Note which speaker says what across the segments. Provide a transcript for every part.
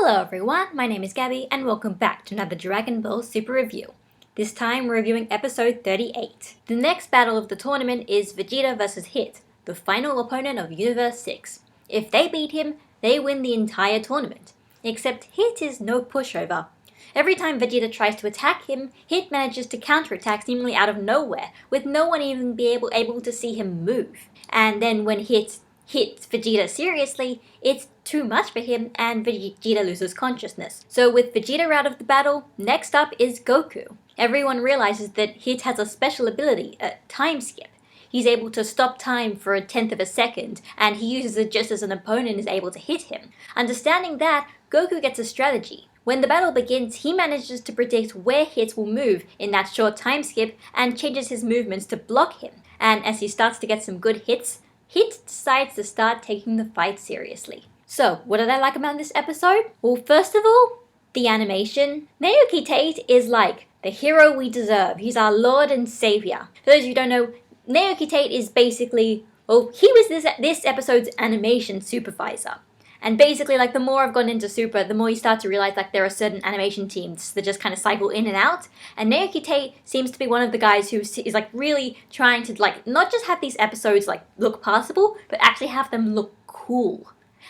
Speaker 1: Hello everyone, my name is Gabby and welcome back to another Dragon Ball Super Review. This time we're reviewing episode 38. The next battle of the tournament is Vegeta vs. Hit, the final opponent of Universe 6. If they beat him, they win the entire tournament. Except Hit is no pushover. Every time Vegeta tries to attack him, Hit manages to counterattack seemingly out of nowhere, with no one even able to see him move. And then when Hit hits Vegeta seriously, it's too much for him and Vegeta loses consciousness. So with Vegeta out of the battle, next up is Goku. Everyone realizes that Hit has a special ability, a time skip. He's able to stop time for 1/10 of a second, and he uses it just as an opponent is able to hit him. Understanding that, Goku gets a strategy. When the battle begins, he manages to predict where Hit will move in that short time skip and changes his movements to block him. And as he starts to get some good hits, Hit decides to start taking the fight seriously. So, what did I like about this episode? Well, first of all, the animation. Naoki Tate is like the hero we deserve. He's our Lord and Savior. For those of you who don't know, Naoki Tate is basically, he was this episode's animation supervisor. And basically, the more I've gone into Super, the more you start to realize, there are certain animation teams that just kind of cycle in and out. And Naoki Tate seems to be one of the guys who is, really trying to, not just have these episodes, look passable, but actually have them look cool.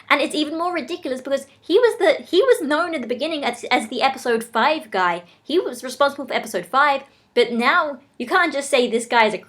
Speaker 1: And it's even more ridiculous because he was known at the beginning as the episode 5 guy. He was responsible for episode 5. But now, you can't just say this guy is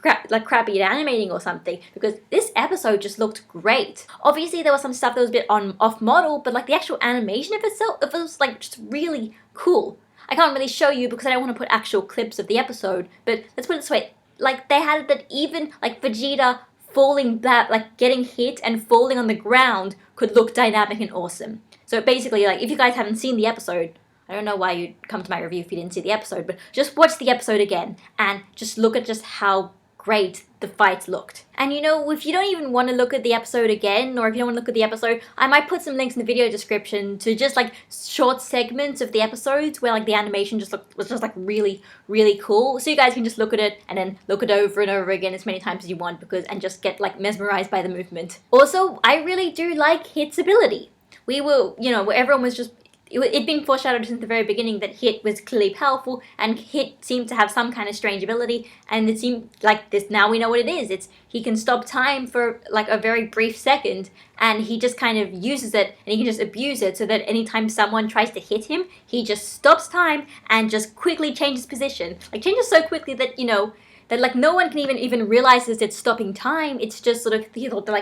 Speaker 1: crappy at animating or something, because this episode just looked great. Obviously, there was some stuff that was a bit off-model, but the actual animation of itself, it was just really cool. I can't really show you because I don't want to put actual clips of the episode, but let's put it this way. They had it that even, Vegeta falling back, getting hit and falling on the ground could look dynamic and awesome. So basically, if you guys haven't seen the episode, I don't know why you'd come to my review if you didn't see the episode, but just watch the episode again and just look at just how great the fights looked. And if you don't even want to look at the episode again, or if you don't want to look at the episode, I might put some links in the video description to just short segments of the episodes where the animation was just really, really cool. So you guys can just look at it and then look it over and over again as many times as you want and just get mesmerized by the movement. Also, I really do like Hit's ability. We were, everyone was just, it being foreshadowed since the very beginning that Hit was clearly powerful, and Hit seemed to have some kind of strange ability, and it seemed like this, now we know what it is. He can stop time for a very brief second, and he just kind of uses it, and he can just abuse it so that anytime someone tries to hit him, he just stops time and just quickly changes position. Changes so quickly that, that no one can even realize it's stopping time. It's just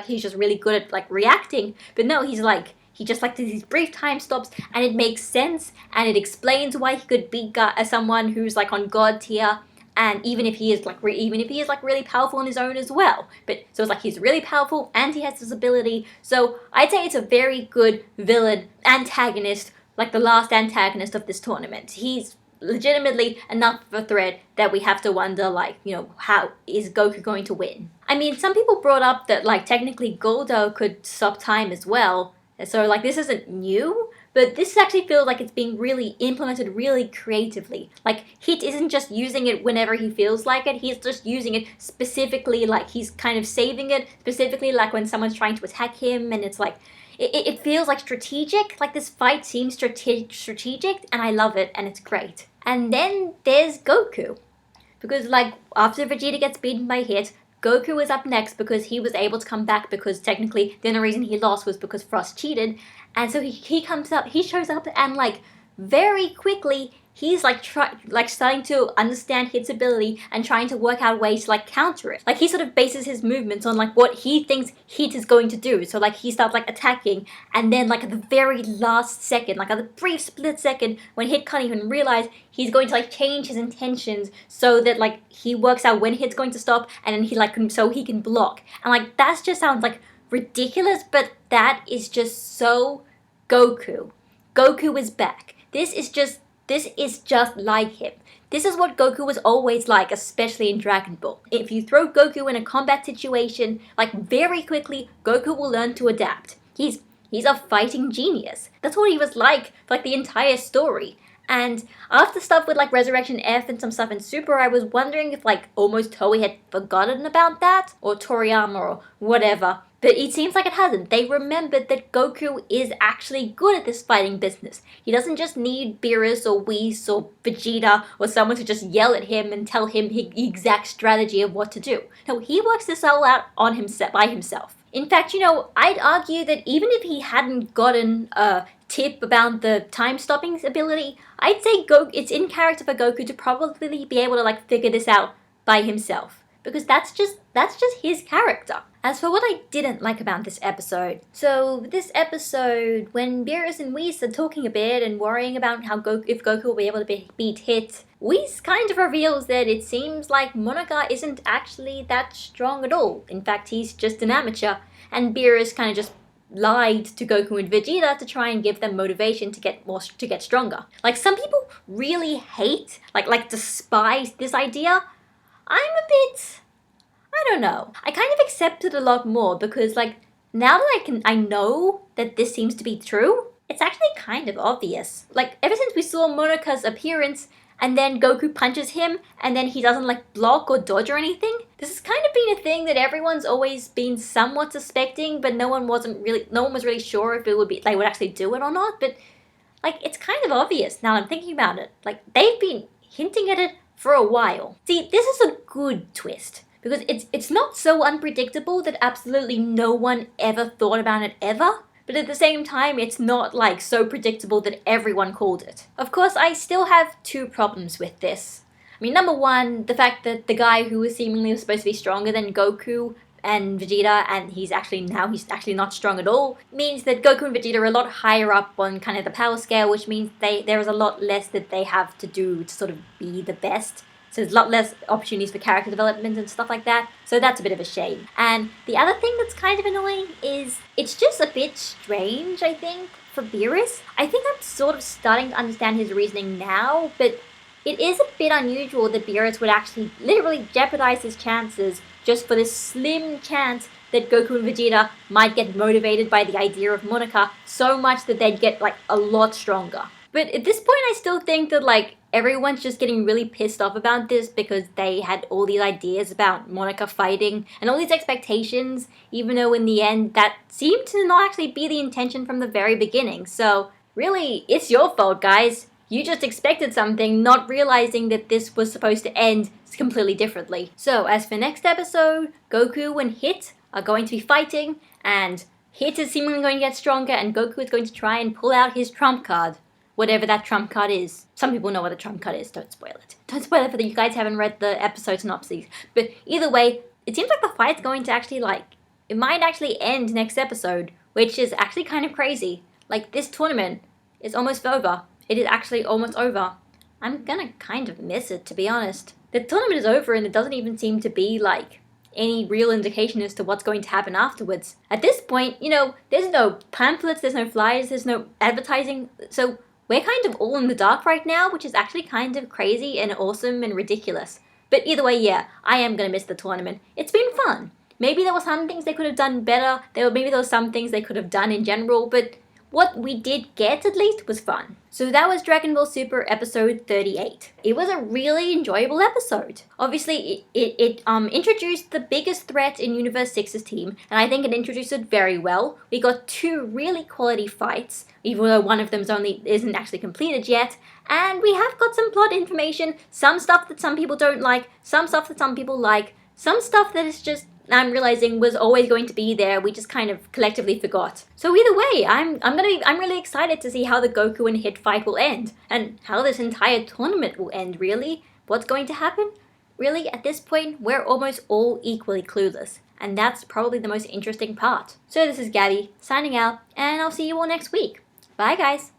Speaker 1: he's just really good at reacting, but no, he just does these brief time stops, and it makes sense, and it explains why he could beat someone who's on God tier, and even if he is really powerful on his own as well. But so it's he's really powerful and he has this ability. So I'd say it's a very good villain antagonist, the last antagonist of this tournament. He's legitimately enough of a threat that we have to wonder, how is Goku going to win? I mean, some people brought up that technically Goldo could stop time as well. So, this isn't new, but this actually feels like it's being really implemented really creatively. Hit isn't just using it whenever he feels like it, he's just using it specifically, he's kind of saving it, specifically, when someone's trying to attack him, and it's it feels strategic, this fight seems strategic, and I love it, and it's great. And then there's Goku. Because, after Vegeta gets beaten by Hit, Goku is up next because he was able to come back, because technically the only reason he lost was because Frost cheated. And so he comes up, he shows up, and very quickly he's starting to understand Hit's ability and trying to work out ways to counter it. He sort of bases his movements on what he thinks Hit is going to do. So he starts attacking, and then at the very last second, at the brief split second when Hit can't even realize, he's going to change his intentions so that he works out when Hit's going to stop, and then so he can block. And that just sounds ridiculous, but that is just so Goku. Goku is back. This is just like him. This is what Goku was always like, especially in Dragon Ball. If you throw Goku in a combat situation, very quickly, Goku will learn to adapt. He's a fighting genius. That's what he was like for the entire story. And after stuff with Resurrection F and some stuff in Super, I was wondering if almost Toei had forgotten about that, or Toriyama or whatever. But it seems like it hasn't. They remembered that Goku is actually good at this fighting business. He doesn't just need Beerus or Whis or Vegeta or someone to just yell at him and tell him the exact strategy of what to do. No, he works this all out on himself by himself. In fact, I'd argue that even if he hadn't gotten a tip about the time-stopping ability, I'd say it's in character for Goku to probably be able to figure this out by himself. Because that's just his character. As for what I didn't like about this episode, so this episode, when Beerus and Whis are talking a bit and worrying about if Goku will be able to beat Hit, Whis kind of reveals that it seems like Monaka isn't actually that strong at all. In fact, he's just an amateur, and Beerus kind of just lied to Goku and Vegeta to try and give them motivation to get stronger. Some people really hate, despise this idea. I'm a bit, I don't know. I kind of accept it a lot more because now that I know that this seems to be true, it's actually kind of obvious. Ever since we saw Monaka's appearance and then Goku punches him and then he doesn't block or dodge or anything, this has kind of been a thing that everyone's always been somewhat suspecting, but no one was really sure if they would actually do it or not. But it's kind of obvious now I'm thinking about it. They've been hinting at it for a while. See, this is a good twist because it's not so unpredictable that absolutely no one ever thought about it ever, but at the same time it's not so predictable that everyone called it. Of course, I still have two problems with this. I mean, number one, the fact that the guy who was seemingly supposed to be stronger than Goku and Vegeta, and he's actually not strong at all, means that Goku and Vegeta are a lot higher up on kind of the power scale, which means there is a lot less that they have to do to sort of be the best. So there's a lot less opportunities for character development and stuff like that. So that's a bit of a shame. And the other thing that's kind of annoying is it's just a bit strange, I think, for Beerus. I think I'm sort of starting to understand his reasoning now, but it is a bit unusual that Beerus would actually literally jeopardize his chances just for this slim chance that Goku and Vegeta might get motivated by the idea of Monaka so much that they'd get a lot stronger. But at this point I still think that everyone's just getting really pissed off about this because they had all these ideas about Monaka fighting and all these expectations, even though in the end that seemed to not actually be the intention from the very beginning. So really, it's your fault, guys. You just expected something, not realizing that this was supposed to end completely differently. So, as for next episode, Goku and Hit are going to be fighting, and Hit is seemingly going to get stronger, and Goku is going to try and pull out his trump card. Whatever that trump card is. Some people know what the trump card is, don't spoil it. Don't spoil it for you guys haven't read the episode synopses. But either way, it seems like the fight's going to actually it might actually end next episode, which is actually kind of crazy. This tournament is almost over. It is actually almost over. I'm gonna kind of miss it, to be honest. The tournament is over and it doesn't even seem to be any real indication as to what's going to happen afterwards. At this point, there's no pamphlets, there's no flyers, there's no advertising, so we're kind of all in the dark right now, which is actually kind of crazy and awesome and ridiculous. But either way, yeah, I am gonna miss the tournament. It's been fun. Maybe there were some things they could have done better, maybe there were some things they could have done in general, but what we did get, at least, was fun. So that was Dragon Ball Super episode 38. It was a really enjoyable episode. Obviously, it introduced the biggest threat in Universe 6's team, and I think it introduced it very well. We got two really quality fights, even though one of them isn't actually completed yet, and we have got some plot information, some stuff that some people don't like, some stuff that some people like, some stuff that is just I'm realizing was always going to be there. We just kind of collectively forgot. So either way, I'm really excited to see how the Goku and Hit fight will end and how this entire tournament will end. Really, what's going to happen? Really, at this point, we're almost all equally clueless, and that's probably the most interesting part. So this is Gabby signing out, and I'll see you all next week. Bye, guys.